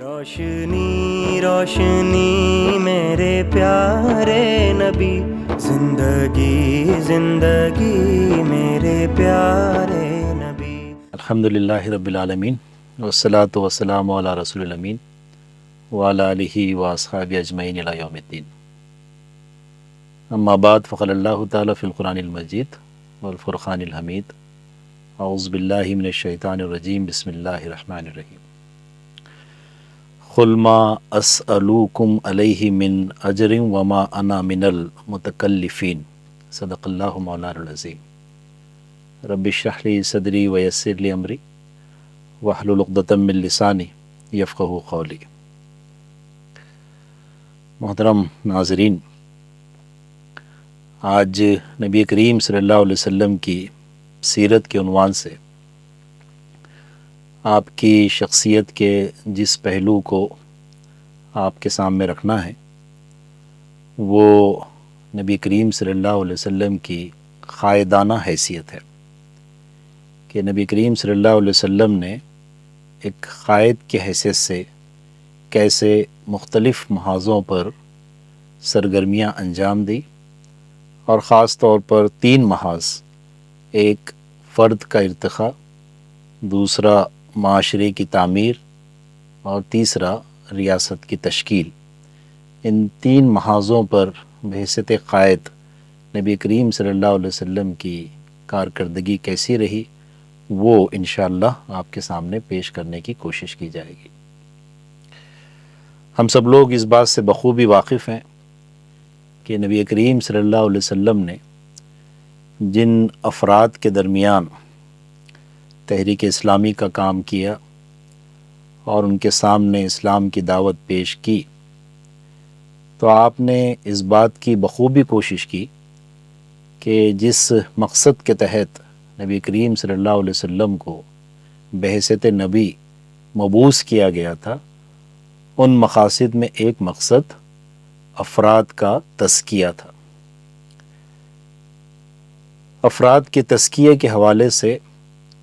روشنی روشنی میرے پیارے نبی، زندگی زندگی میرے پیارے نبی۔ الحمدللہ رب العالمین والصلاة والسلام علی رسول الامین وعلی آلہ واصحابہ اجمعین الی یوم الدین۔ اما بعد فقال اللہ تعالی فی القرآن المجید والفرقان الحمید، اعوذ باللہ من الشیطان الرجیم، بسم اللہ الرحمن الرحیم۔ قل ما اسألوکم علیہ من اجر وما انا من المتکلفین، صدق اللہ مولانا العظیم۔ رب اشرح لی صدری ویسر لی امری واحلل عقدۃ من لسانی یفقہوا قولی۔ محترم ناظرین، آج نبی کریم صلی اللہ علیہ وسلم کی سیرت کے عنوان سے آپ کی شخصیت کے جس پہلو کو آپ کے سامنے رکھنا ہے وہ نبی کریم صلی اللہ علیہ وسلم کی قائدانہ حیثیت ہے کہ نبی کریم صلی اللہ علیہ وسلم نے ایک قائد کی حیثیت سے کیسے مختلف محاذوں پر سرگرمیاں انجام دی، اور خاص طور پر 3 محاذ، ایک فرد کا ارتقاء، دوسرا معاشرے کی تعمیر، اور تیسرا ریاست کی تشکیل۔ ان 3 محاذوں پر بحیثیت قائد نبی کریم صلی اللہ علیہ وسلم کی کارکردگی کیسی رہی، وہ انشاءاللہ آپ کے سامنے پیش کرنے کی کوشش کی جائے گی۔ ہم سب لوگ اس بات سے بخوبی واقف ہیں کہ نبی کریم صلی اللہ علیہ وسلم نے جن افراد کے درمیان تحریک اسلامی کا کام کیا اور ان کے سامنے اسلام کی دعوت پیش کی، تو آپ نے اس بات کی بخوبی کوشش کی کہ جس مقصد کے تحت نبی کریم صلی اللہ علیہ وسلم کو بحیثیت نبی مبعوث کیا گیا تھا، ان مقاصد میں ایک مقصد افراد کا تزکیہ تھا۔ افراد کے تزکیے کے حوالے سے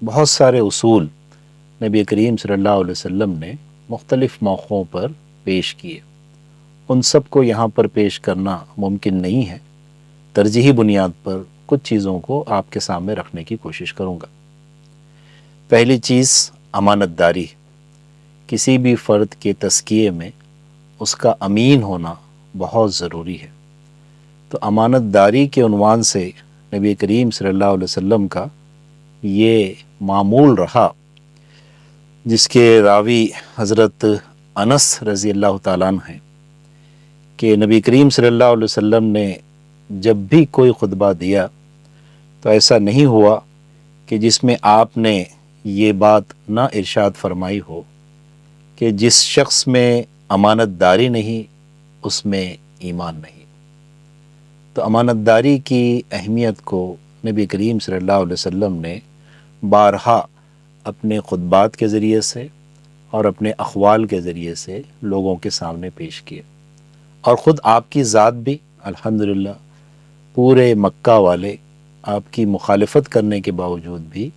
بہت سارے اصول نبی کریم صلی اللہ علیہ وسلم نے مختلف موقعوں پر پیش کیے، ان سب کو یہاں پر پیش کرنا ممکن نہیں ہے۔ ترجیحی بنیاد پر کچھ چیزوں کو آپ کے سامنے رکھنے کی کوشش کروں گا۔ پہلی چیز امانت داری۔ کسی بھی فرد کے تزکیے میں اس کا امین ہونا بہت ضروری ہے، تو امانت داری کے عنوان سے نبی کریم صلی اللہ علیہ وسلم کا یہ معمول رہا، جس کے راوی حضرت انس رضی اللہ تعالیٰ عنہ ہیں کہ نبی کریم صلی اللہ علیہ وسلم نے جب بھی کوئی خطبہ دیا تو ایسا نہیں ہوا کہ جس میں آپ نے یہ بات نہ ارشاد فرمائی ہو کہ جس شخص میں امانت داری نہیں اس میں ایمان نہیں۔ تو امانت داری کی اہمیت کو نبی کریم صلی اللہ علیہ وسلم نے بارہا اپنے خطبات کے ذریعے سے اور اپنے اقوال کے ذریعے سے لوگوں کے سامنے پیش کیے، اور خود آپ کی ذات بھی الحمدللہ پورے مکہ والے آپ کی مخالفت کرنے کے باوجود بھی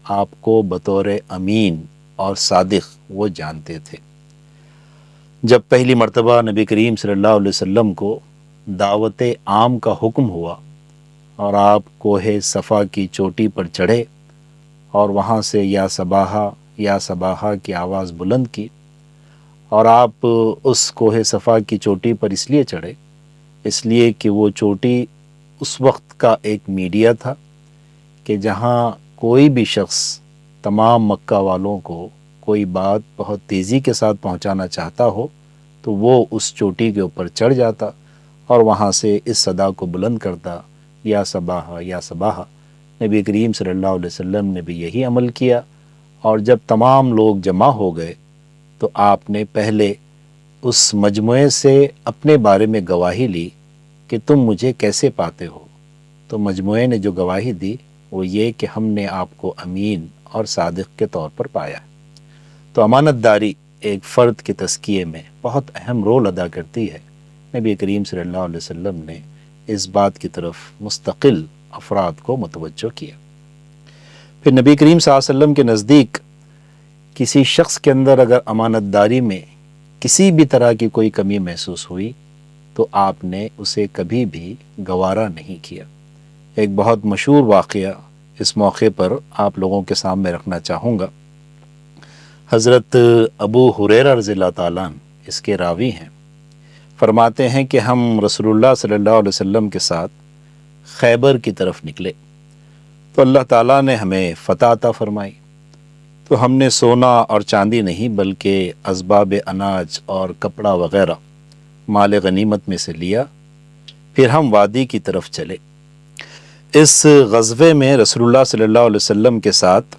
آپ کو بطور امین اور صادق وہ جانتے تھے۔ جب پہلی مرتبہ نبی کریم صلی اللہ علیہ وسلم کو دعوت عام کا حکم ہوا اور آپ کوہ صفا کی چوٹی پر چڑھے اور وہاں سے یا صباحا کی آواز بلند کی، اور آپ اس کوہ صفا کی چوٹی پر اس لیے چڑھے اس لیے کہ وہ چوٹی اس وقت کا ایک میڈیا تھا کہ جہاں کوئی بھی شخص تمام مکہ والوں کو کوئی بات بہت تیزی کے ساتھ پہنچانا چاہتا ہو تو وہ اس چوٹی کے اوپر چڑھ جاتا اور وہاں سے اس صدا کو بلند کرتا، یا صباحا یا صباحا۔ نبی کریم صلی اللہ علیہ وسلم نے بھی یہی عمل کیا، اور جب تمام لوگ جمع ہو گئے تو آپ نے پہلے اس مجموعے سے اپنے بارے میں گواہی لی کہ تم مجھے کیسے پاتے ہو۔ تو مجموعے نے جو گواہی دی وہ یہ کہ ہم نے آپ کو امین اور صادق کے طور پر پایا۔ تو امانت داری ایک فرد کے تزکیے میں بہت اہم رول ادا کرتی ہے۔ نبی کریم صلی اللہ علیہ وسلم نے اس بات کی طرف مستقل افراد کو متوجہ کیا۔ پھر نبی کریم صلی اللہ علیہ وسلم کے نزدیک کسی شخص کے اندر اگر امانت داری میں کسی بھی طرح کی کوئی کمی محسوس ہوئی تو آپ نے اسے کبھی بھی گوارا نہیں کیا۔ ایک بہت مشہور واقعہ اس موقع پر آپ لوگوں کے سامنے رکھنا چاہوں گا۔ حضرت ابو ہریرہ رضی اللہ تعالیٰ عنہ اس کے راوی ہیں، فرماتے ہیں کہ ہم رسول اللہ صلی اللہ علیہ وسلم کے ساتھ خیبر کی طرف نکلے تو اللہ تعالیٰ نے ہمیں فتح عطا فرمائی، تو ہم نے سونا اور چاندی نہیں بلکہ اسباب اناج اور کپڑا وغیرہ مال غنیمت میں سے لیا، پھر ہم وادی کی طرف چلے۔ اس غزوے میں رسول اللہ صلی اللہ علیہ وسلم کے ساتھ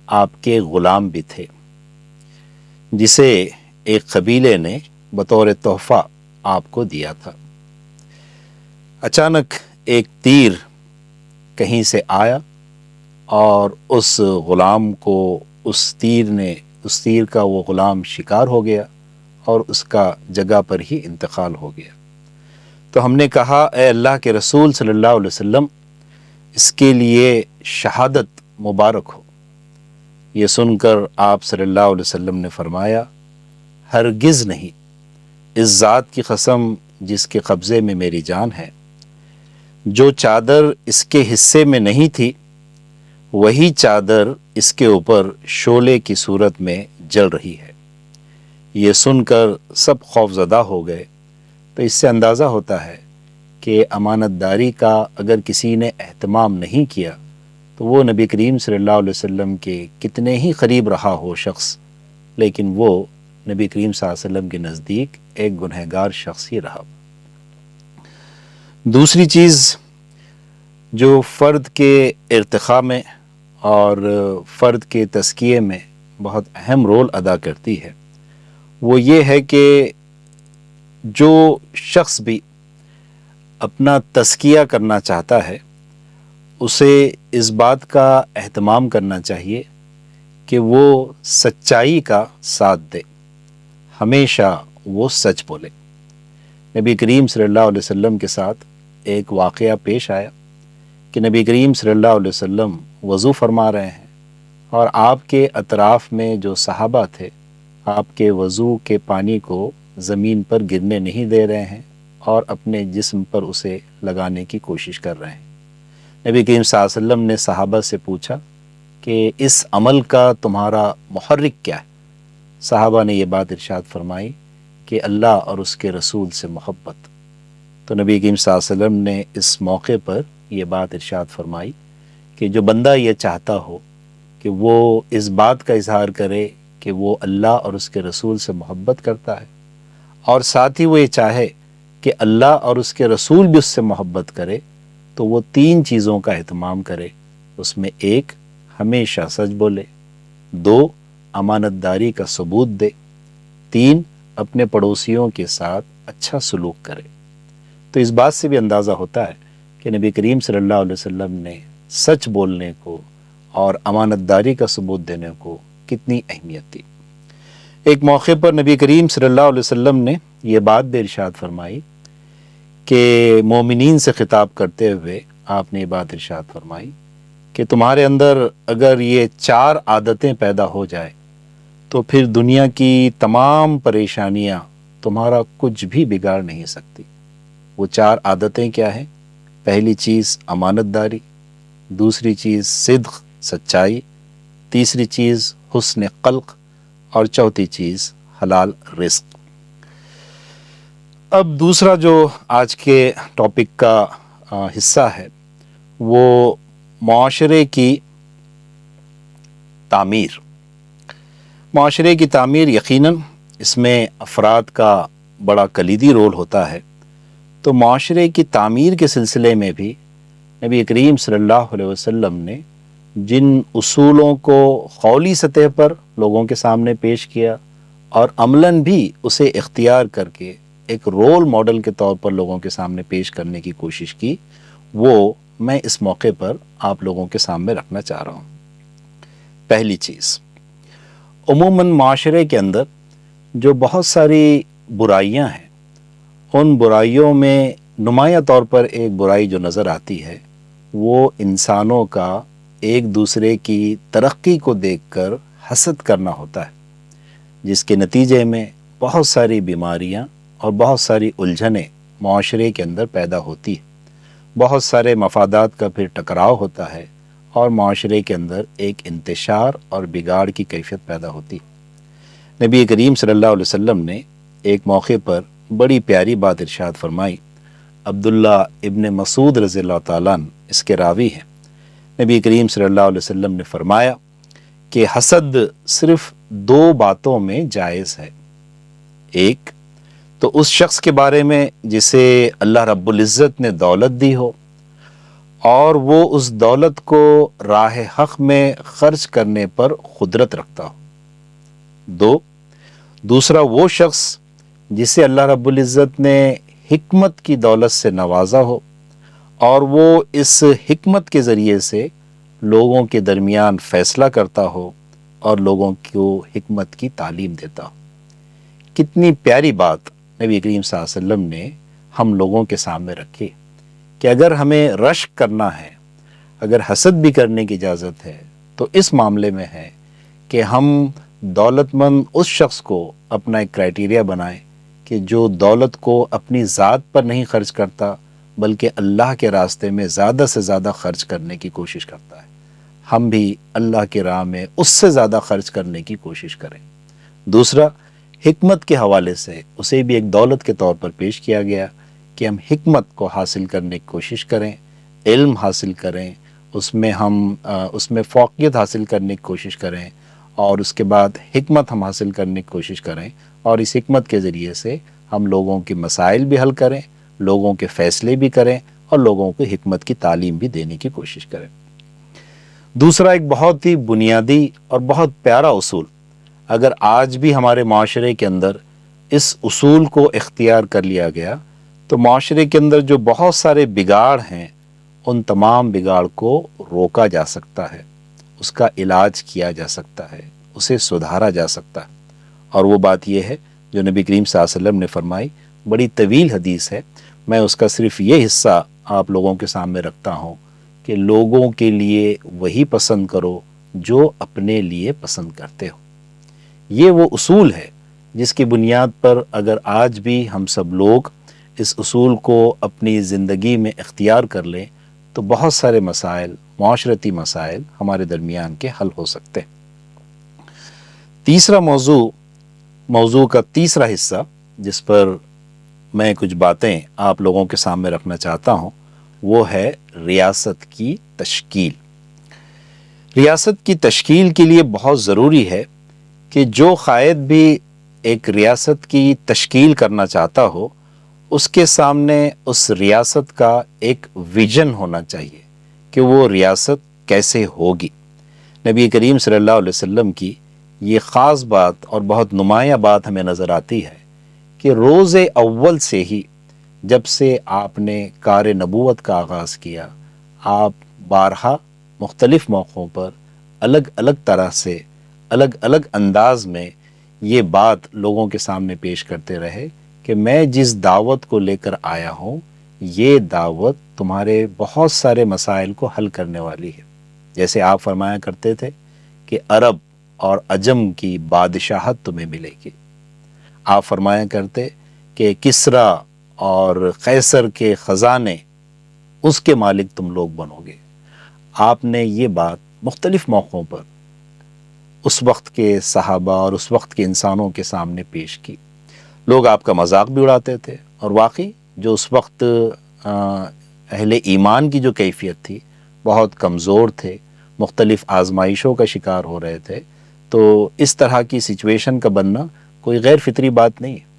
آپ کے غلام بھی تھے، جسے ایک قبیلے نے بطور تحفہ آپ کو دیا تھا۔ اچانک ایک تیر کہیں سے آیا اور اس غلام کو اس تیر کا وہ غلام شکار ہو گیا اور اس کا جگہ پر ہی انتقال ہو گیا۔ تو ہم نے کہا اے اللہ کے رسول صلی اللہ علیہ وسلم، اس کے لیے شہادت مبارک ہو۔ یہ سن کر آپ صلی اللہ علیہ وسلم نے فرمایا ہرگز نہیں، اس ذات کی قسم جس کے قبضے میں میری جان ہے، جو چادر اس کے حصے میں نہیں تھی وہی چادر اس کے اوپر شعلے کی صورت میں جل رہی ہے۔ یہ سن کر سب خوف زدہ ہو گئے۔ تو اس سے اندازہ ہوتا ہے کہ امانت داری کا اگر کسی نے اہتمام نہیں کیا تو وہ نبی کریم صلی اللہ علیہ وسلم کے کتنے ہی قریب رہا ہو شخص، لیکن وہ نبی کریم صلی اللہ علیہ وسلم کے نزدیک ایک گنہگار شخص ہی رہا۔ دوسری چیز جو فرد کے ارتقاء میں اور فرد کے تزکیے میں بہت اہم رول ادا کرتی ہے وہ یہ ہے کہ جو شخص بھی اپنا تزکیہ کرنا چاہتا ہے اسے اس بات کا اہتمام کرنا چاہیے کہ وہ سچائی کا ساتھ دے، ہمیشہ وہ سچ بولے۔ نبی کریم صلی اللہ علیہ وسلم کے ساتھ ایک واقعہ پیش آیا کہ نبی کریم صلی اللہ علیہ وسلم وضو فرما رہے ہیں اور آپ کے اطراف میں جو صحابہ تھے آپ کے وضو کے پانی کو زمین پر گرنے نہیں دے رہے ہیں اور اپنے جسم پر اسے لگانے کی کوشش کر رہے ہیں۔ نبی کریم صلی اللہ علیہ وسلم نے صحابہ سے پوچھا کہ اس عمل کا تمہارا محرک کیا ہے؟ صحابہ نے یہ بات ارشاد فرمائی کہ اللہ اور اس کے رسول سے محبت۔ تو نبی کریم صلی اللہ علیہ وسلم نے اس موقع پر یہ بات ارشاد فرمائی کہ جو بندہ یہ چاہتا ہو کہ وہ اس بات کا اظہار کرے کہ وہ اللہ اور اس کے رسول سے محبت کرتا ہے اور ساتھ ہی وہ یہ چاہے کہ اللہ اور اس کے رسول بھی اس سے محبت کرے، تو وہ تین چیزوں کا اہتمام کرے۔ اس میں ایک، ہمیشہ سچ بولے، دو، امانت داری کا ثبوت دے، تین، اپنے پڑوسیوں کے ساتھ اچھا سلوک کرے۔ تو اس بات سے بھی اندازہ ہوتا ہے کہ نبی کریم صلی اللہ علیہ وسلم نے سچ بولنے کو اور امانت داری کا ثبوت دینے کو کتنی اہمیت دی۔ ایک موقع پر نبی کریم صلی اللہ علیہ وسلم نے یہ بات بھی ارشاد فرمائی کہ مومنین سے خطاب کرتے ہوئے آپ نے یہ بات ارشاد فرمائی کہ تمہارے اندر اگر یہ 4 عادتیں پیدا ہو جائے تو پھر دنیا کی تمام پریشانیاں تمہارا کچھ بھی بگاڑ نہیں سکتی۔ وہ 4 عادتیں کیا ہیں؟ پہلی چیز امانت داری، دوسری چیز صدق سچائی، تیسری چیز حسن خلق اور چوتھی چیز حلال رزق۔ اب دوسرا جو آج کے ٹاپک کا حصہ ہے وہ معاشرے کی تعمیر۔ معاشرے کی تعمیر یقیناً اس میں افراد کا بڑا کلیدی رول ہوتا ہے، تو معاشرے کی تعمیر کے سلسلے میں بھی نبی کریم صلی اللہ علیہ وسلم نے جن اصولوں کو قولی سطح پر لوگوں کے سامنے پیش کیا اور عملاً بھی اسے اختیار کر کے ایک رول ماڈل کے طور پر لوگوں کے سامنے پیش کرنے کی کوشش کی، وہ میں اس موقع پر آپ لوگوں کے سامنے رکھنا چاہ رہا ہوں۔ پہلی چیز، عموماً معاشرے کے اندر جو بہت ساری برائیاں ہیں، ان برائیوں میں نمایاں طور پر ایک برائی جو نظر آتی ہے وہ انسانوں کا ایک دوسرے کی ترقی کو دیکھ کر حسد کرنا ہوتا ہے، جس کے نتیجے میں بہت ساری بیماریاں اور بہت ساری الجھنیں معاشرے کے اندر پیدا ہوتی ہیں، بہت سارے مفادات کا پھر ٹکراؤ ہوتا ہے اور معاشرے کے اندر ایک انتشار اور بگاڑ کی کیفیت پیدا ہوتی ہے۔ نبی کریم صلی اللہ علیہ وسلم نے ایک موقع پر بڑی پیاری بات ارشاد فرمائی۔ عبداللہ ابن مسعود رضی اللہ تعالیٰ عنہ اس کے راوی ہیں۔ نبی کریم صلی اللہ علیہ وسلم نے فرمایا کہ حسد صرف دو باتوں میں جائز ہے۔ ایک تو اس شخص کے بارے میں جسے اللہ رب العزت نے دولت دی ہو اور وہ اس دولت کو راہ حق میں خرچ کرنے پر قدرت رکھتا ہو۔ دوسرا وہ شخص جسے اللہ رب العزت نے حکمت کی دولت سے نوازا ہو اور وہ اس حکمت کے ذریعے سے لوگوں کے درمیان فیصلہ کرتا ہو اور لوگوں کو حکمت کی تعلیم دیتا ہو۔ کتنی پیاری بات نبی کریم صلی اللہ علیہ وسلم نے ہم لوگوں کے سامنے رکھی کہ اگر ہمیں رشک کرنا ہے، اگر حسد بھی کرنے کی اجازت ہے، تو اس معاملے میں ہے کہ ہم دولت مند اس شخص کو اپنا ایک کرائٹیریا بنائیں کہ جو دولت کو اپنی ذات پر نہیں خرچ کرتا بلکہ اللہ کے راستے میں زیادہ سے زیادہ خرچ کرنے کی کوشش کرتا ہے۔ ہم بھی اللہ کی راہ میں اس سے زیادہ خرچ کرنے کی کوشش کریں۔ دوسرا، حکمت کے حوالے سے اسے بھی ایک دولت کے طور پر پیش کیا گیا کہ ہم حکمت کو حاصل کرنے کی کوشش کریں، علم حاصل کریں، اس میں فوقیت حاصل کرنے کی کوشش کریں، اور اس کے بعد حکمت ہم حاصل کرنے کی کوشش کریں، اور اس حکمت کے ذریعے سے ہم لوگوں کے مسائل بھی حل کریں، لوگوں کے فیصلے بھی کریں اور لوگوں کو حکمت کی تعلیم بھی دینے کی کوشش کریں۔ دوسرا ایک بہت ہی بنیادی اور بہت پیارا اصول، اگر آج بھی ہمارے معاشرے کے اندر اس اصول کو اختیار کر لیا گیا تو معاشرے کے اندر جو بہت سارے بگاڑ ہیں ان تمام بگاڑ کو روکا جا سکتا ہے، اس کا علاج کیا جا سکتا ہے، اسے سدھارا جا سکتا ہے۔ اور وہ بات یہ ہے جو نبی کریم صلی اللہ علیہ وسلم نے فرمائی، بڑی طویل حدیث ہے، میں اس کا صرف یہ حصہ آپ لوگوں کے سامنے رکھتا ہوں کہ لوگوں کے لیے وہی پسند کرو جو اپنے لیے پسند کرتے ہو۔ یہ وہ اصول ہے جس کی بنیاد پر اگر آج بھی ہم سب لوگ اس اصول کو اپنی زندگی میں اختیار کر لیں تو بہت سارے مسائل، معاشرتی مسائل ہمارے درمیان کے حل ہو سکتے ہیں۔ تیسرا موضوع کا تیسرا حصہ جس پر میں کچھ باتیں آپ لوگوں کے سامنے رکھنا چاہتا ہوں وہ ہے ریاست کی تشکیل۔ ریاست کی تشکیل کے لیے بہت ضروری ہے کہ جو قائد بھی ایک ریاست کی تشکیل کرنا چاہتا ہو اس کے سامنے اس ریاست کا ایک ویژن ہونا چاہیے کہ وہ ریاست کیسے ہوگی۔ نبی کریم صلی اللہ علیہ وسلم کی یہ خاص بات اور بہت نمایاں بات ہمیں نظر آتی ہے کہ روز اول سے ہی جب سے آپ نے کار نبوت کا آغاز کیا، آپ بارہا مختلف موقعوں پر الگ الگ طرح سے الگ الگ انداز میں یہ بات لوگوں کے سامنے پیش کرتے رہے کہ میں جس دعوت کو لے کر آیا ہوں یہ دعوت تمہارے بہت سارے مسائل کو حل کرنے والی ہے۔ جیسے آپ فرمایا کرتے تھے کہ عرب اور عجم کی بادشاہت تمہیں ملے گی، آپ فرمایا کرتے کہ کسرا اور قیصر کے خزانے اس کے مالک تم لوگ بنو گے۔ آپ نے یہ بات مختلف موقعوں پر اس وقت کے صحابہ اور اس وقت کے انسانوں کے سامنے پیش کی۔ لوگ آپ کا مذاق بھی اڑاتے تھے، اور واقعی جو اس وقت اہل ایمان کی جو کیفیت تھی بہت کمزور تھے، مختلف آزمائشوں کا شکار ہو رہے تھے، تو اس طرح کی سچویشن کا بننا کوئی غیر فطری بات نہیں ہے۔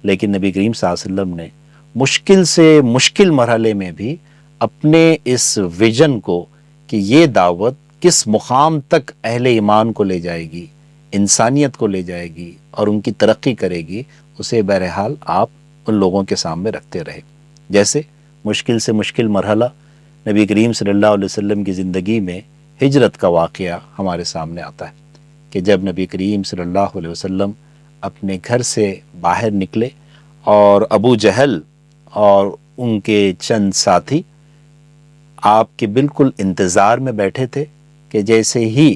لیکن نبی کریم صلی اللہ علیہ وسلم نے مشکل سے مشکل مرحلے میں بھی اپنے اس ویژن کو کہ یہ دعوت کس مقام تک اہل ایمان کو لے جائے گی، انسانیت کو لے جائے گی اور ان کی ترقی کرے گی، اسے بہرحال آپ ان لوگوں کے سامنے رکھتے رہے۔ جیسے مشکل سے مشکل مرحلہ نبی کریم صلی اللہ علیہ وسلم کی زندگی میں ہجرت کا واقعہ ہمارے سامنے آتا ہے کہ جب نبی کریم صلی اللہ علیہ وسلم اپنے گھر سے باہر نکلے اور ابو جہل اور ان کے چند ساتھی آپ کے بالکل انتظار میں بیٹھے تھے کہ جیسے ہی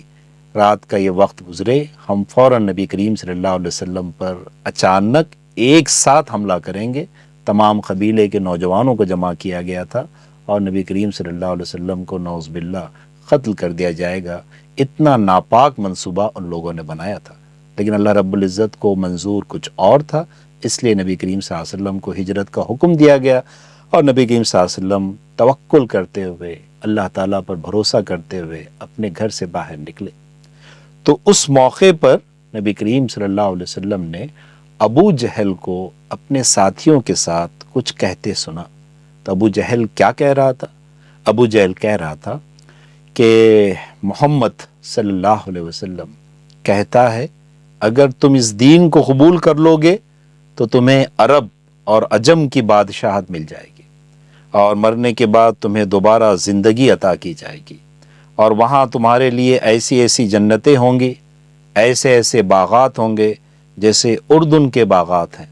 رات کا یہ وقت گزرے، ہم فوراً نبی کریم صلی اللہ علیہ وسلم پر اچانک ایک ساتھ حملہ کریں گے۔ تمام قبیلے کے نوجوانوں کو جمع کیا گیا تھا اور نبی کریم صلی اللہ علیہ وسلم کو نعوذ باللہ قتل کر دیا جائے گا۔ اتنا ناپاک منصوبہ ان لوگوں نے بنایا تھا، لیکن اللہ رب العزت کو منظور کچھ اور تھا، اس لیے نبی کریم صلی اللہ علیہ وسلم کو ہجرت کا حکم دیا گیا، اور نبی کریم صلی اللہ علیہ وسلم توکل کرتے ہوئے، اللہ تعالیٰ پر بھروسہ کرتے ہوئے اپنے گھر سے باہر نکلے۔ تو اس موقع پر نبی کریم صلی اللہ علیہ وسلم نے ابو جہل کو اپنے ساتھیوں کے ساتھ کچھ کہتے سنا۔ تو ابو جہل کیا کہہ رہا تھا؟ ابو جہل کہہ رہا تھا کہ محمد صلی اللہ علیہ وسلم کہتا ہے اگر تم اس دین کو قبول کر لو گے تو تمہیں عرب اور عجم کی بادشاہت مل جائے گی، اور مرنے کے بعد تمہیں دوبارہ زندگی عطا کی جائے گی، اور وہاں تمہارے لیے ایسی ایسی جنتیں ہوں گی، ایسے ایسے باغات ہوں گے جیسے اردن کے باغات ہیں۔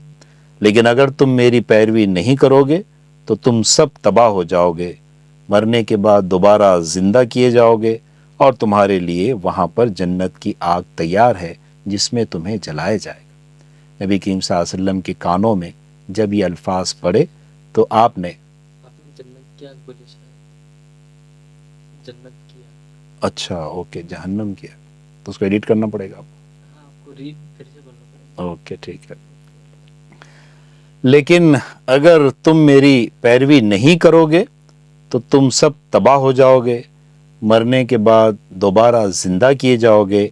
لیکن اگر تم میری پیروی نہیں کرو گے تو تم سب تباہ ہو جاؤ گے، مرنے کے بعد دوبارہ زندہ کیے جاؤ گے، اور تمہارے لیے وہاں پر جنت کی آگ تیار ہے جس میں تمہیں جلایا جائے گا۔ نبی کریم صلی اللہ علیہ وسلم کے کانوں میں جب یہ الفاظ پڑے تو آپ نے جنت کیا بولے شاید جنت کیا، اچھا اوکے جہنم کیا، تو اس کو ایڈٹ کرنا پڑے گا آپ آپ کو ریڈ پھر سے بولنا پڑے گا۔ اوکے ٹھیک ہے۔ لیکن اگر تم میری پیروی نہیں کرو گے تو تم سب تباہ ہو جاؤ گے، مرنے کے بعد دوبارہ زندہ کیے جاؤ گے،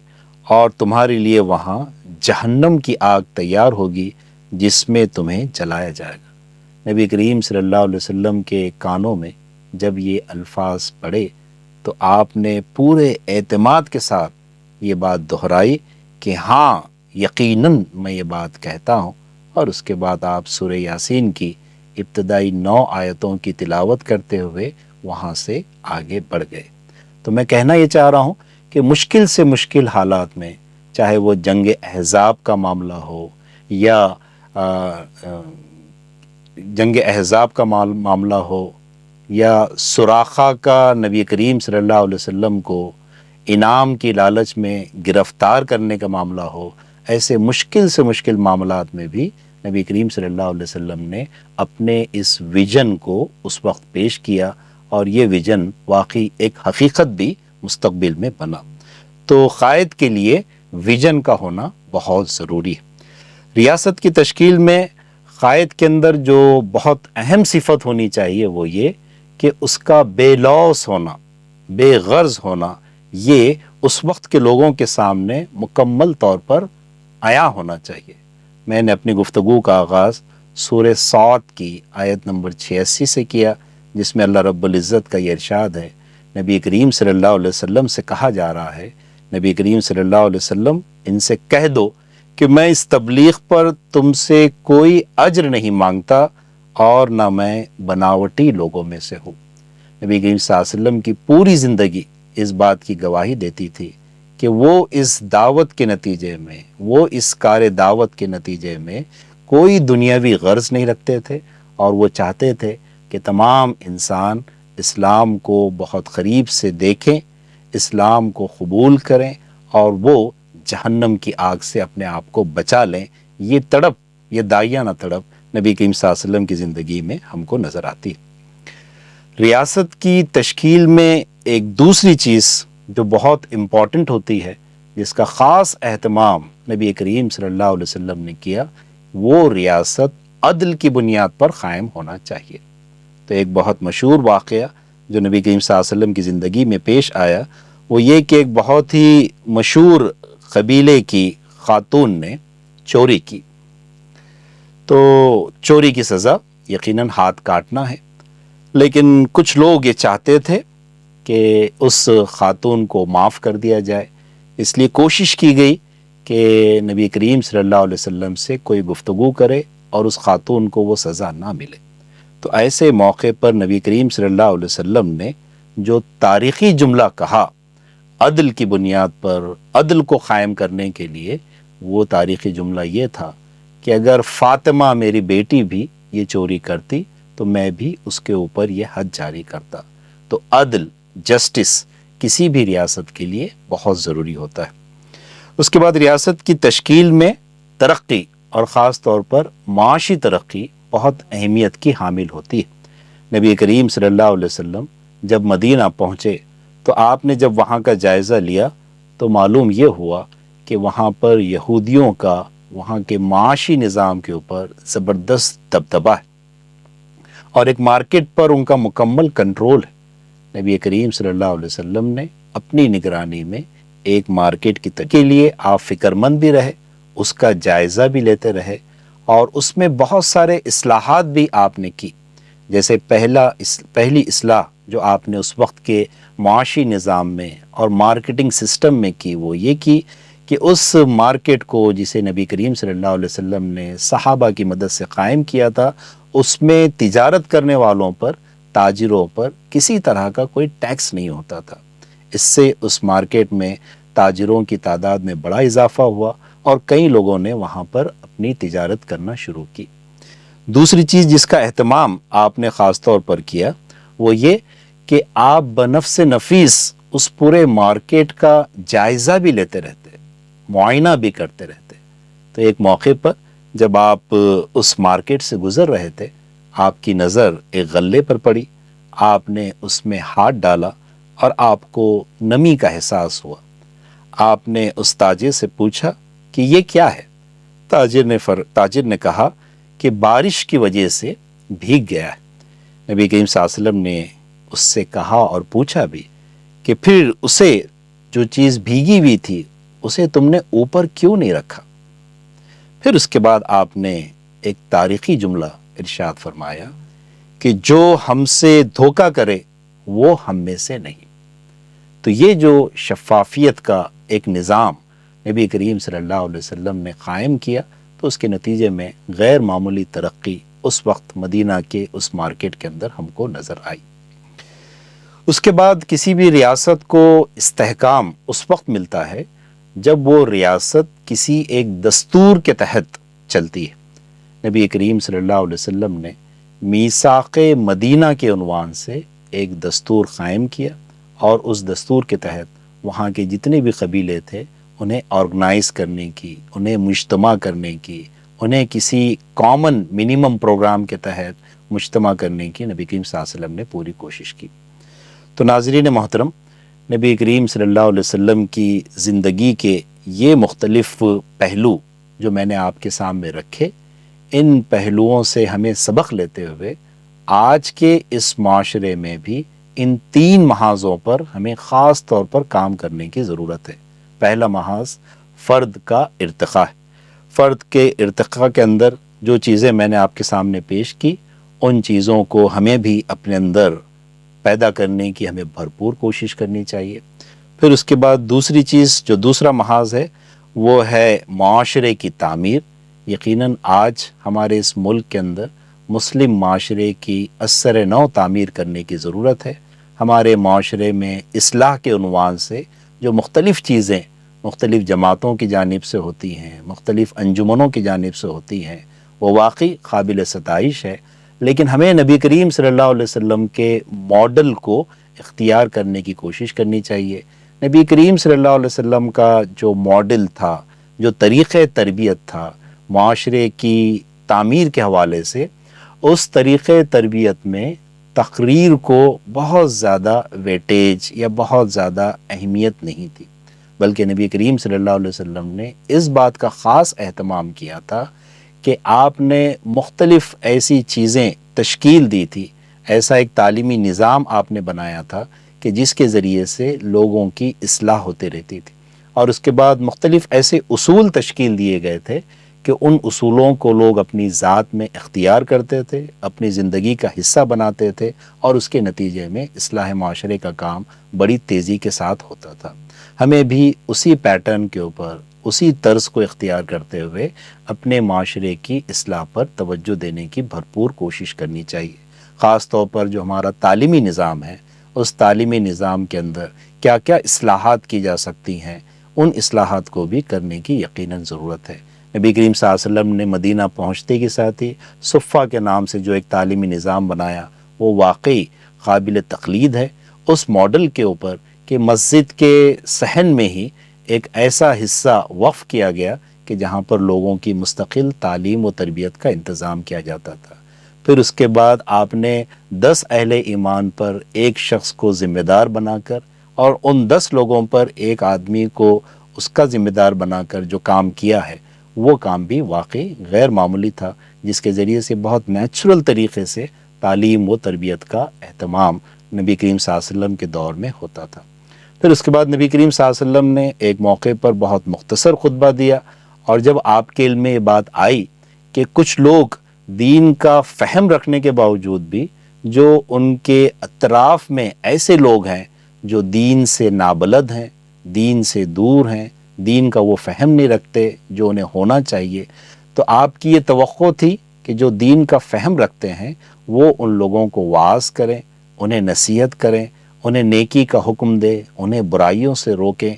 اور تمہارے لیے وہاں جہنم کی آگ تیار ہوگی جس میں تمہیں جلایا جائے گا۔ نبی کریم صلی اللہ علیہ وسلم کے کانوں میں جب یہ الفاظ پڑے تو آپ نے پورے اعتماد کے ساتھ یہ بات دہرائی کہ ہاں یقیناً میں یہ بات کہتا ہوں، اور اس کے بعد آپ سورہ یاسین کی ابتدائی 9 آیتوں کی تلاوت کرتے ہوئے وہاں سے آگے بڑھ گئے۔ تو میں کہنا یہ چاہ رہا ہوں کہ مشکل سے مشکل حالات میں، چاہے وہ جنگ احزاب کا معاملہ ہو یا جنگ احزاب کا معاملہ ہو یا سراخہ کا نبی کریم صلی اللہ علیہ وسلم کو انعام کی لالچ میں گرفتار کرنے کا معاملہ ہو، ایسے مشکل سے مشکل معاملات میں بھی نبی کریم صلی اللہ علیہ وسلم نے اپنے اس ویژن کو اس وقت پیش کیا، اور یہ ویژن واقعی ایک حقیقت بھی مستقبل میں بنا۔ تو قائد کے لیے ویژن کا ہونا بہت ضروری ہے۔ ریاست کی تشکیل میں قائد کے اندر جو بہت اہم صفت ہونی چاہیے وہ یہ کہ اس کا بے لوث ہونا، بے غرض ہونا، یہ اس وقت کے لوگوں کے سامنے مکمل طور پر عیاں ہونا چاہیے۔ میں نے اپنی گفتگو کا آغاز سورہ صاد کی آیت نمبر 86 سے کیا، جس میں اللہ رب العزت کا یہ ارشاد ہے، نبی کریم صلی اللہ علیہ وسلم سے کہا جا رہا ہے، نبی کریم صلی اللہ علیہ وسلم ان سے کہہ دو کہ میں اس تبلیغ پر تم سے کوئی اجر نہیں مانگتا، اور نہ میں بناوٹی لوگوں میں سے ہوں۔ نبی کریم صلی اللہ علیہ وسلم کی پوری زندگی اس بات کی گواہی دیتی تھی کہ وہ اس دعوت کے نتیجے میں، وہ اس کار دعوت کے نتیجے میں کوئی دنیاوی غرض نہیں رکھتے تھے، اور وہ چاہتے تھے کہ تمام انسان اسلام کو بہت قریب سے دیکھیں، اسلام کو قبول کریں، اور وہ جہنم کی آگ سے اپنے آپ کو بچا لیں۔ یہ تڑپ، یہ داعیانہ تڑپ نبی کریم صلی اللہ علیہ وسلم کی زندگی میں ہم کو نظر آتی ہے۔ ریاست کی تشکیل میں ایک دوسری چیز جو بہت امپورٹنٹ ہوتی ہے، جس کا خاص اہتمام نبی کریم صلی اللہ علیہ وسلم نے کیا، وہ ریاست عدل کی بنیاد پر قائم ہونا چاہیے۔ تو ایک بہت مشہور واقعہ جو نبی کریم صلی اللہ علیہ وسلم کی زندگی میں پیش آیا وہ یہ کہ ایک بہت ہی مشہور قبیلے کی خاتون نے چوری کی۔ تو چوری کی سزا یقیناً ہاتھ کاٹنا ہے، لیکن کچھ لوگ یہ چاہتے تھے کہ اس خاتون کو معاف کر دیا جائے، اس لیے کوشش کی گئی کہ نبی کریم صلی اللہ علیہ وسلم سے کوئی گفتگو کرے اور اس خاتون کو وہ سزا نہ ملے۔ تو ایسے موقع پر نبی کریم صلی اللہ علیہ وسلم نے جو تاریخی جملہ کہا عدل کی بنیاد پر، عدل کو قائم کرنے کے لیے، وہ تاریخی جملہ یہ تھا کہ اگر فاطمہ میری بیٹی بھی یہ چوری کرتی تو میں بھی اس کے اوپر یہ حد جاری کرتا۔ تو عدل، جسٹس، کسی بھی ریاست کے لیے بہت ضروری ہوتا ہے۔ اس کے بعد ریاست کی تشکیل میں ترقی اور خاص طور پر معاشی ترقی بہت اہمیت کی حامل ہوتی ہے۔ نبی کریم صلی اللہ علیہ وسلم جب مدینہ پہنچے تو آپ نے جب وہاں کا جائزہ لیا تو معلوم یہ ہوا کہ وہاں پر یہودیوں کا وہاں کے معاشی نظام کے اوپر زبردست دبدبہ ہے اور ایک مارکیٹ پر ان کا مکمل کنٹرول ہے۔ نبی کریم صلی اللہ علیہ وسلم نے اپنی نگرانی میں ایک مارکیٹ کی کے لیے آپ فکر مند بھی رہے، اس کا جائزہ بھی لیتے رہے اور اس میں بہت سارے اصلاحات بھی آپ نے کی۔ جیسے پہلی اصلاح جو آپ نے اس وقت کے معاشی نظام میں اور مارکیٹنگ سسٹم میں کی وہ یہ کی کہ اس مارکیٹ کو جسے نبی کریم صلی اللہ علیہ وسلم نے صحابہ کی مدد سے قائم کیا تھا، اس میں تجارت کرنے والوں پر، تاجروں پر کسی طرح کا کوئی ٹیکس نہیں ہوتا تھا۔ اس سے اس مارکیٹ میں تاجروں کی تعداد میں بڑا اضافہ ہوا اور کئی لوگوں نے وہاں پر اپنی تجارت کرنا شروع کی۔ دوسری چیز جس کا اہتمام آپ نے خاص طور پر کیا وہ یہ کہ آپ بنفس نفیس اس پورے مارکیٹ کا جائزہ بھی لیتے رہتے، معائنہ بھی کرتے رہتے۔ تو ایک موقع پر جب آپ اس مارکیٹ سے گزر رہے تھے، آپ کی نظر ایک غلے پر پڑی، آپ نے اس میں ہاتھ ڈالا اور آپ کو نمی کا احساس ہوا۔ آپ نے اس تاجر سے پوچھا کہ یہ کیا ہے؟ تاجر نے کہا کہ بارش کی وجہ سے بھیگ گیا ہے۔ نبی کریم صلی اللہ علیہ وسلم نے اس سے کہا اور پوچھا بھی کہ پھر اسے جو چیز بھیگی ہوئی تھی اسے تم نے اوپر کیوں نہیں رکھا؟ پھر اس کے بعد آپ نے ایک تاریخی جملہ ارشاد فرمایا کہ جو ہم سے دھوکہ کرے وہ ہم میں سے نہیں۔ تو یہ جو شفافیت کا ایک نظام نبی کریم صلی اللہ علیہ وسلم نے قائم کیا تو اس کے نتیجے میں غیر معمولی ترقی اس وقت مدینہ کے اس مارکیٹ کے اندر ہم کو نظر آئی۔ اس کے بعد کسی بھی ریاست کو استحکام اس وقت ملتا ہے جب وہ ریاست کسی ایک دستور کے تحت چلتی ہے۔ نبی کریم صلی اللہ علیہ وسلم نے میثاق مدینہ کے عنوان سے ایک دستور قائم کیا اور اس دستور کے تحت وہاں کے جتنے بھی قبیلے تھے انہیں آرگنائز کرنے کی، انہیں مجتمع کرنے کی، انہیں کسی کامن منیمم پروگرام کے تحت مجتمع کرنے کی نبی کریم صلی اللہ علیہ وسلم نے پوری کوشش کی۔ تو ناظرین محترم، نبی کریم صلی اللہ علیہ وسلم کی زندگی کے یہ مختلف پہلو جو میں نے آپ کے سامنے رکھے، ان پہلوؤں سے ہمیں سبق لیتے ہوئے آج کے اس معاشرے میں بھی ان 3 محاذوں پر ہمیں خاص طور پر کام کرنے کی ضرورت ہے۔ پہلا محاذ فرد کا ارتقاء ہے۔ فرد کے ارتقاء کے اندر جو چیزیں میں نے آپ کے سامنے پیش کی ان چیزوں کو ہمیں بھی اپنے اندر پیدا کرنے کی ہمیں بھرپور کوشش کرنی چاہیے۔ پھر اس کے بعد دوسری چیز جو دوسرا محاذ ہے وہ ہے معاشرے کی تعمیر۔ یقیناً آج ہمارے اس ملک کے اندر مسلم معاشرے کی اثر نو تعمیر کرنے کی ضرورت ہے۔ ہمارے معاشرے میں اصلاح کے عنوان سے جو مختلف چیزیں مختلف جماعتوں کی جانب سے ہوتی ہیں، مختلف انجمنوں کی جانب سے ہوتی ہیں، وہ واقعی قابل ستائش ہے، لیکن ہمیں نبی کریم صلی اللہ علیہ وسلم کے ماڈل کو اختیار کرنے کی کوشش کرنی چاہیے۔ نبی کریم صلی اللہ علیہ وسلم کا جو ماڈل تھا، جو طریقہ تربیت تھا معاشرے کی تعمیر کے حوالے سے، اس طریقہ تربیت میں تقریر کو بہت زیادہ ویٹیج یا بہت زیادہ اہمیت نہیں تھی، بلکہ نبی کریم صلی اللہ علیہ وسلم نے اس بات کا خاص اہتمام کیا تھا کہ آپ نے مختلف ایسی چیزیں تشکیل دی تھی، ایسا ایک تعلیمی نظام آپ نے بنایا تھا کہ جس کے ذریعے سے لوگوں کی اصلاح ہوتے رہتی تھی، اور اس کے بعد مختلف ایسے اصول تشکیل دیے گئے تھے کہ ان اصولوں کو لوگ اپنی ذات میں اختیار کرتے تھے، اپنی زندگی کا حصہ بناتے تھے، اور اس کے نتیجے میں اصلاح معاشرے کا کام بڑی تیزی کے ساتھ ہوتا تھا۔ ہمیں بھی اسی پیٹرن کے اوپر، اسی طرز کو اختیار کرتے ہوئے اپنے معاشرے کی اصلاح پر توجہ دینے کی بھرپور کوشش کرنی چاہیے۔ خاص طور پر جو ہمارا تعلیمی نظام ہے، اس تعلیمی نظام کے اندر کیا کیا اصلاحات کی جا سکتی ہیں، ان اصلاحات کو بھی کرنے کی یقیناً ضرورت ہے۔ نبی کریم صلی اللہ علیہ وسلم نے مدینہ پہنچتے کے ساتھ ہی صفہ کے نام سے جو ایک تعلیمی نظام بنایا وہ واقعی قابل تقلید ہے۔ اس ماڈل کے اوپر کہ مسجد کے صحن میں ہی ایک ایسا حصہ وقف کیا گیا کہ جہاں پر لوگوں کی مستقل تعلیم و تربیت کا انتظام کیا جاتا تھا۔ پھر اس کے بعد آپ نے 10 اہل ایمان پر ایک شخص کو ذمہ دار بنا کر اور ان 10 لوگوں پر ایک آدمی کو اس کا ذمہ دار بنا کر جو کام کیا ہے وہ کام بھی واقعی غیر معمولی تھا، جس کے ذریعے سے بہت نیچرل طریقے سے تعلیم و تربیت کا اہتمام نبی کریم صلی اللہ علیہ وسلم کے دور میں ہوتا تھا۔ پھر اس کے بعد نبی کریم صلی اللہ علیہ وسلم نے ایک موقع پر بہت مختصر خطبہ دیا، اور جب آپ کے علم میں یہ بات آئی کہ کچھ لوگ دین کا فہم رکھنے کے باوجود بھی جو ان کے اطراف میں ایسے لوگ ہیں جو دین سے نابلد ہیں، دین سے دور ہیں، دین کا وہ فہم نہیں رکھتے جو انہیں ہونا چاہیے، تو آپ کی یہ توقع تھی کہ جو دین کا فہم رکھتے ہیں وہ ان لوگوں کو واعظ کریں، انہیں نصیحت کریں، انہیں نیکی کا حکم دے، انہیں برائیوں سے روکیں۔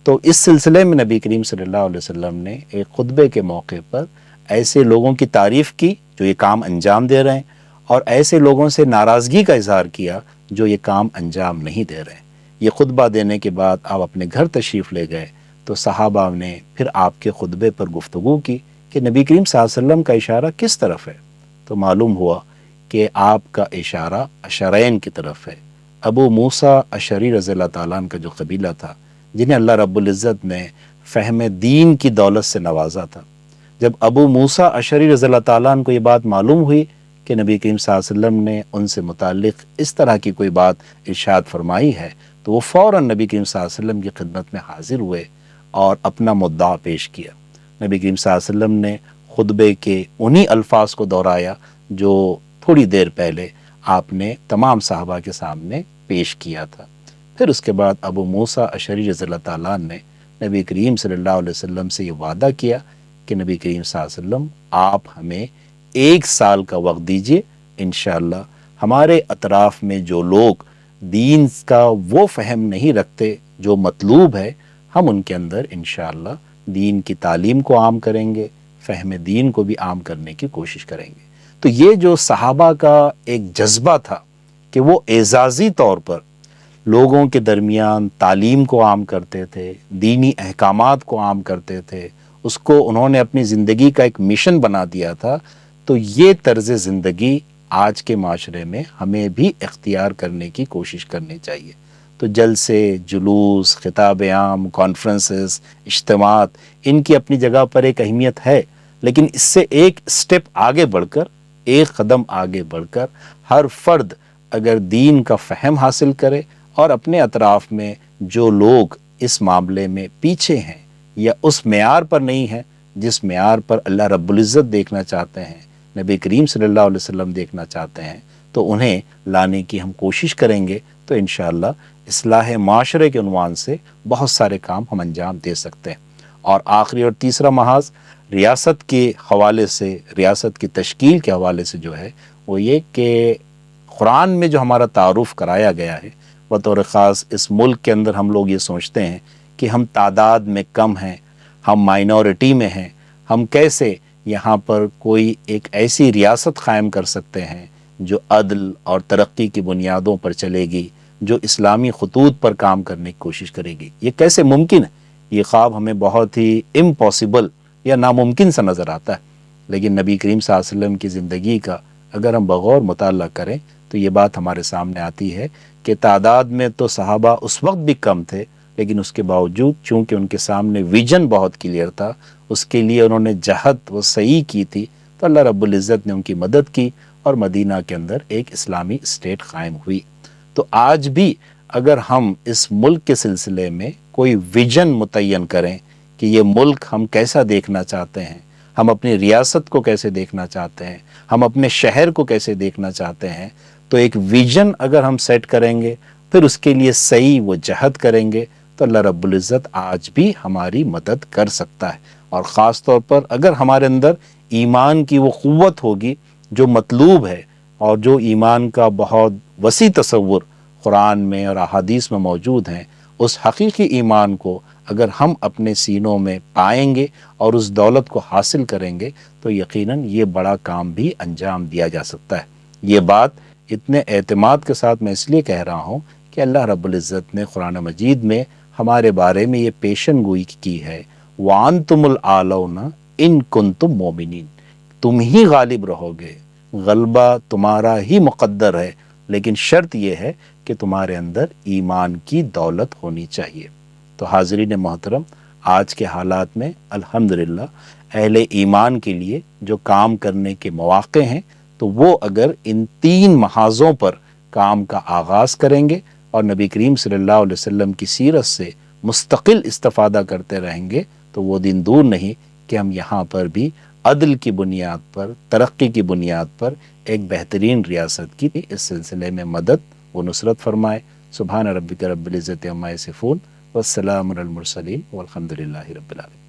تو اس سلسلے میں نبی کریم صلی اللہ علیہ وسلم نے ایک خطبے کے موقع پر ایسے لوگوں کی تعریف کی جو یہ کام انجام دے رہے ہیں، اور ایسے لوگوں سے ناراضگی کا اظہار کیا جو یہ کام انجام نہیں دے رہے ہیں۔ یہ خطبہ دینے کے بعد آپ اپنے گھر تشریف لے گئے تو صحابہ نے پھر آپ کے خطبے پر گفتگو کی کہ نبی کریم صلی اللہ علیہ وسلم کا اشارہ کس طرف ہے، تو معلوم ہوا کہ آپ کا اشارہ اشرین کی طرف ہے۔ ابو موسیٰ اشعری رضی اللہ تعالیٰ عنہ کا جو قبیلہ تھا، جنہیں اللہ رب العزت نے فہم دین کی دولت سے نوازا تھا، جب ابو موسیٰ اشعری رضی اللہ تعالیٰ عنہ کو یہ بات معلوم ہوئی کہ نبی کریم صلی اللہ علیہ وسلم نے ان سے متعلق اس طرح کی کوئی بات ارشاد فرمائی ہے، تو وہ فوراً نبی کریم صلی اللہ علیہ وسلم کی خدمت میں حاضر ہوئے اور اپنا مدعا پیش کیا۔ نبی کریم صلی اللہ علیہ وسلم نے خطبے کے انہی الفاظ کو دہرایا جو تھوڑی دیر پہلے آپ نے تمام صحابہ کے سامنے پیش کیا تھا۔ پھر اس کے بعد ابو موسیٰ اشعری رضی اللہ تعالیٰ عنہ نے نبی کریم صلی اللہ علیہ وسلم سے یہ وعدہ کیا کہ نبی کریم صلی اللہ علیہ وسلم آپ ہمیں 1 سال کا وقت دیجئے، انشاءاللہ ہمارے اطراف میں جو لوگ دین کا وہ فہم نہیں رکھتے جو مطلوب ہے، ہم ان کے اندر انشاءاللہ دین کی تعلیم کو عام کریں گے، فہم دین کو بھی عام کرنے کی کوشش کریں گے۔ تو یہ جو صحابہ کا ایک جذبہ تھا کہ وہ اعزازی طور پر لوگوں کے درمیان تعلیم کو عام کرتے تھے، دینی احکامات کو عام کرتے تھے، اس کو انہوں نے اپنی زندگی کا ایک مشن بنا دیا تھا، تو یہ طرز زندگی آج کے معاشرے میں ہمیں بھی اختیار کرنے کی کوشش کرنی چاہیے۔ تو جلسے، جلوس، خطاب عام، کانفرنسز، اجتماعات، ان کی اپنی جگہ پر ایک اہمیت ہے، لیکن اس سے ایک سٹیپ آگے بڑھ کر، ایک قدم آگے بڑھ کر ہر فرد اگر دین کا فہم حاصل کرے اور اپنے اطراف میں جو لوگ اس معاملے میں پیچھے ہیں یا اس معیار پر نہیں ہیں جس معیار پر اللہ رب العزت دیکھنا چاہتے ہیں، نبی کریم صلی اللہ علیہ وسلم دیکھنا چاہتے ہیں، تو انہیں لانے کی ہم کوشش کریں گے تو انشاءاللہ اصلاح معاشرے کے عنوان سے بہت سارے کام ہم انجام دے سکتے ہیں۔ اور آخری اور تیسرا محاذ ریاست کے حوالے سے، ریاست کی تشکیل کے حوالے سے جو ہے وہ یہ کہ قرآن میں جو ہمارا تعارف کرایا گیا ہے، بطور خاص اس ملک کے اندر ہم لوگ یہ سوچتے ہیں کہ ہم تعداد میں کم ہیں، ہم مائنورٹی میں ہیں، ہم کیسے یہاں پر کوئی ایک ایسی ریاست قائم کر سکتے ہیں جو عدل اور ترقی کی بنیادوں پر چلے گی، جو اسلامی خطوط پر کام کرنے کی کوشش کرے گی۔ یہ کیسے ممکن ہے؟ یہ خواب ہمیں بہت ہی امپاسبل یا ناممکن سا نظر آتا ہے، لیکن نبی کریم صلی اللہ علیہ وسلم کی زندگی کا اگر ہم بغور مطالعہ کریں تو یہ بات ہمارے سامنے آتی ہے کہ تعداد میں تو صحابہ اس وقت بھی کم تھے، لیکن اس کے باوجود چونکہ ان کے سامنے ویژن بہت کلیئر تھا، اس کے لیے انہوں نے جہد و سعی کی تھی، تو اللہ رب العزت نے ان کی مدد کی اور مدینہ کے اندر ایک اسلامی اسٹیٹ قائم ہوئی۔ تو آج بھی اگر ہم اس ملک کے سلسلے میں کوئی ویژن متعین کریں کہ یہ ملک ہم کیسا دیکھنا چاہتے ہیں، ہم اپنی ریاست کو کیسے دیکھنا چاہتے ہیں، ہم اپنے شہر کو کیسے دیکھنا چاہتے ہیں، تو ایک ویژن اگر ہم سیٹ کریں گے، پھر اس کے لیے صحیح و جہد کریں گے، تو اللہ رب العزت آج بھی ہماری مدد کر سکتا ہے۔ اور خاص طور پر اگر ہمارے اندر ایمان کی وہ قوت ہوگی جو مطلوب ہے، اور جو ایمان کا بہت وسیع تصور قرآن میں اور احادیث میں موجود ہیں، اس حقیقی ایمان کو اگر ہم اپنے سینوں میں پائیں گے اور اس دولت کو حاصل کریں گے تو یقیناً یہ بڑا کام بھی انجام دیا جا سکتا ہے۔ یہ بات اتنے اعتماد کے ساتھ میں اس لیے کہہ رہا ہوں کہ اللہ رب العزت نے قرآن مجید میں ہمارے بارے میں یہ پیشن گوئی کی ہے، وَأَنْتُمُ الْأَعْلَوْنَ إِن كُنتُم مُؤْمِنِينَ، تم ہی غالب رہو گے، غلبہ تمہارا ہی مقدر ہے، لیکن شرط یہ ہے کہ تمہارے اندر ایمان کی دولت ہونی چاہیے۔ تو حاضرین محترم، آج کے حالات میں الحمدللہ اہل ایمان کے لیے جو کام کرنے کے مواقع ہیں، تو وہ اگر ان 3 محاذوں پر کام کا آغاز کریں گے اور نبی کریم صلی اللہ علیہ وسلم کی سیرت سے مستقل استفادہ کرتے رہیں گے، تو وہ دن دور نہیں کہ ہم یہاں پر بھی عدل کی بنیاد پر، ترقی کی بنیاد پر ایک بہترین ریاست کی اس سلسلے میں مدد و نصرت فرمائے۔ سبحان ربک رب العزت عما یصفون والسلام علی المرسلین والحمد للہ رب العالمین۔